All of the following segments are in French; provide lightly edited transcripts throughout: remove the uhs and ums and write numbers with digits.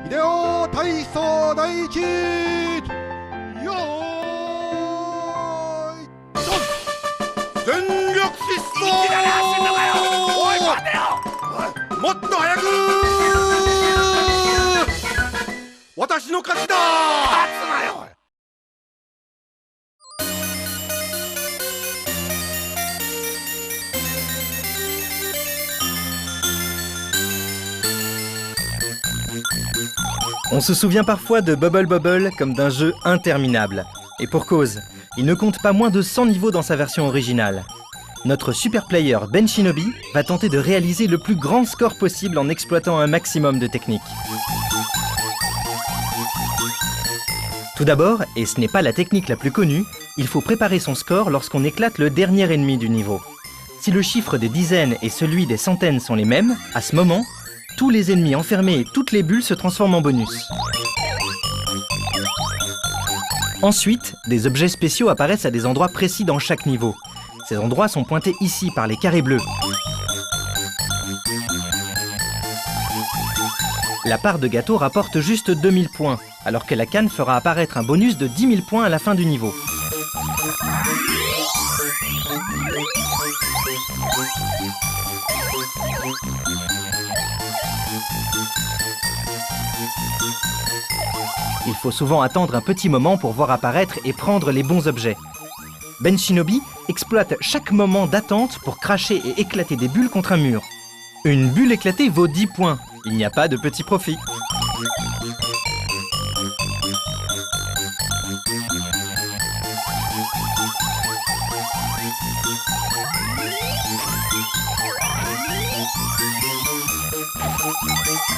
秀夫体操第一よーいドン全力疾走おい待てよもっと早く私の勝ちだ勝つなよOn se souvient parfois de Bubble Bobble comme d'un jeu interminable. Et pour cause, il ne compte pas moins de 100 niveaux dans sa version originale. Notre super player Ben Shinobi va tenter de réaliser le plus grand score possible en exploitant un maximum de techniques. Tout d'abord, et ce n'est pas la technique la plus connue, il faut préparer son score lorsqu'on éclate le dernier ennemi du niveau. Si le chiffre des dizaines et celui des centaines sont les mêmes, à ce moment, tous les ennemis enfermés et toutes les bulles se transforment en bonus. Ensuite, des objets spéciaux apparaissent à des endroits précis dans chaque niveau. Ces endroits sont pointés ici par les carrés bleus. La part de gâteau rapporte juste 2000 points, alors que la canne fera apparaître un bonus de 10 000 points à la fin du niveau. Il faut souvent attendre un petit moment pour voir apparaître et prendre les bons objets. Ben Shinobi exploite chaque moment d'attente pour cracher et éclater des bulles contre un mur. Une bulle éclatée vaut 10 points. Il n'y a pas de petit profit.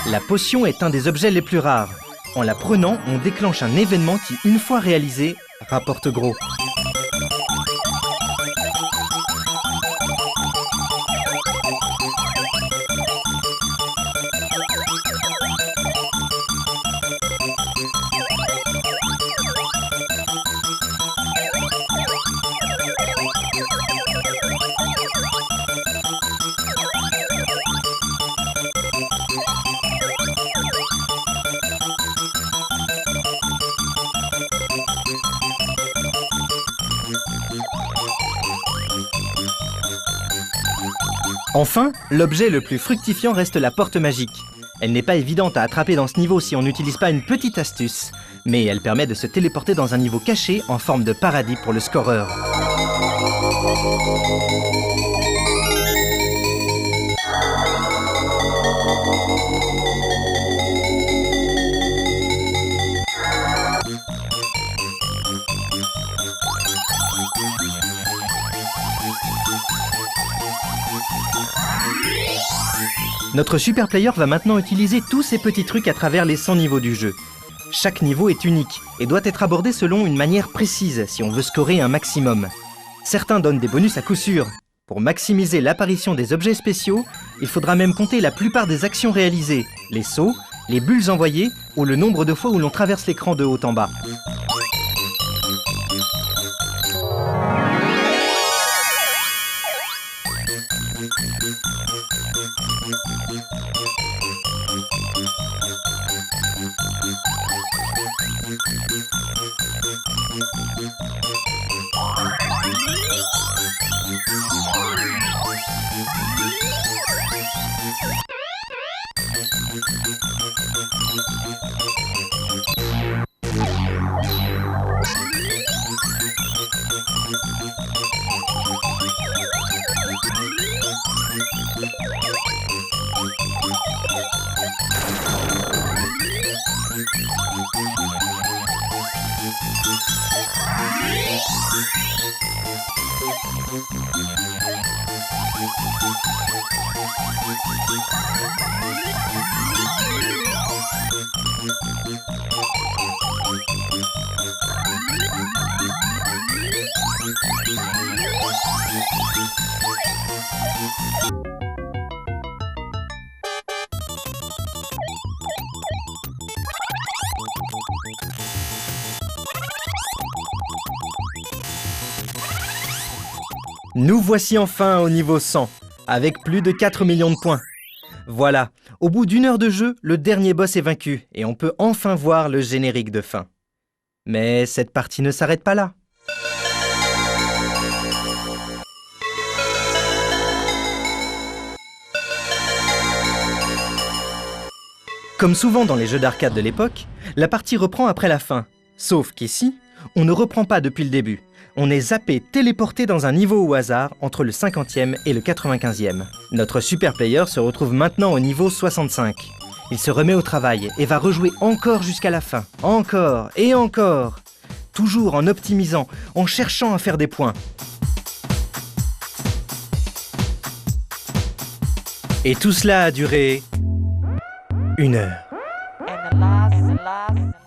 La potion est un des objets les plus rares. En la prenant, on déclenche un événement qui, une fois réalisé, rapporte gros. Enfin, l'objet le plus fructifiant reste la porte magique. Elle n'est pas évidente à attraper dans ce niveau si on n'utilise pas une petite astuce, mais elle permet de se téléporter dans un niveau caché en forme de paradis pour le scoreur. Notre super player va maintenant utiliser tous ces petits trucs à travers les 100 niveaux du jeu. Chaque niveau est unique et doit être abordé selon une manière précise si on veut scorer un maximum. Certains donnent des bonus à coup sûr. Pour maximiser l'apparition des objets spéciaux, il faudra même compter la plupart des actions réalisées, les sauts, les bulles envoyées ou le nombre de fois où l'on traverse l'écran de haut en bas. Nous voici enfin au niveau 100, avec plus de 4 millions de points. Voilà, Au bout d'1 heure de jeu, le dernier boss est vaincu et on peut enfin voir le générique de fin. Mais cette partie ne s'arrête pas là. Comme souvent dans les jeux d'arcade de l'époque, la partie reprend après la fin. Sauf qu'ici, on ne reprend pas depuis le début. On est zappé, téléporté dans un niveau au hasard entre le 50e et le 95e. Notre super player se retrouve maintenant au niveau 65. Il se remet au travail et va rejouer encore jusqu'à la fin. Encore et encore. Toujours en optimisant, en cherchant à faire des points. Et tout cela a duré 1 heure.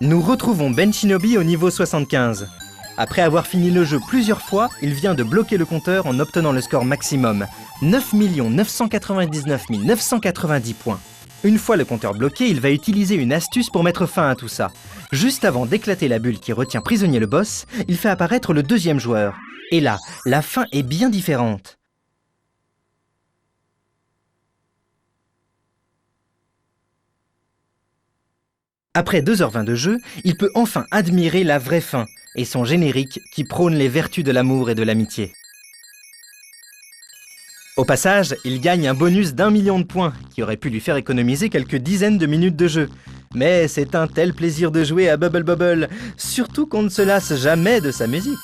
Nous retrouvons Ben Shinobi au niveau 75. Après avoir fini le jeu plusieurs fois, il vient de bloquer le compteur en obtenant le score maximum, 9 999 990 points. Une fois le compteur bloqué, il va utiliser une astuce pour mettre fin à tout ça. Juste avant d'éclater la bulle qui retient prisonnier le boss, il fait apparaître le deuxième joueur. Et là, la fin est bien différente. Après 2h20 de jeu, il peut enfin admirer la vraie fin et son générique qui prône les vertus de l'amour et de l'amitié. Au passage, il gagne un bonus d'1 million de points qui aurait pu lui faire économiser quelques dizaines de minutes de jeu. Mais c'est un tel plaisir de jouer à Bubble Bobble, surtout qu'on ne se lasse jamais de sa musique.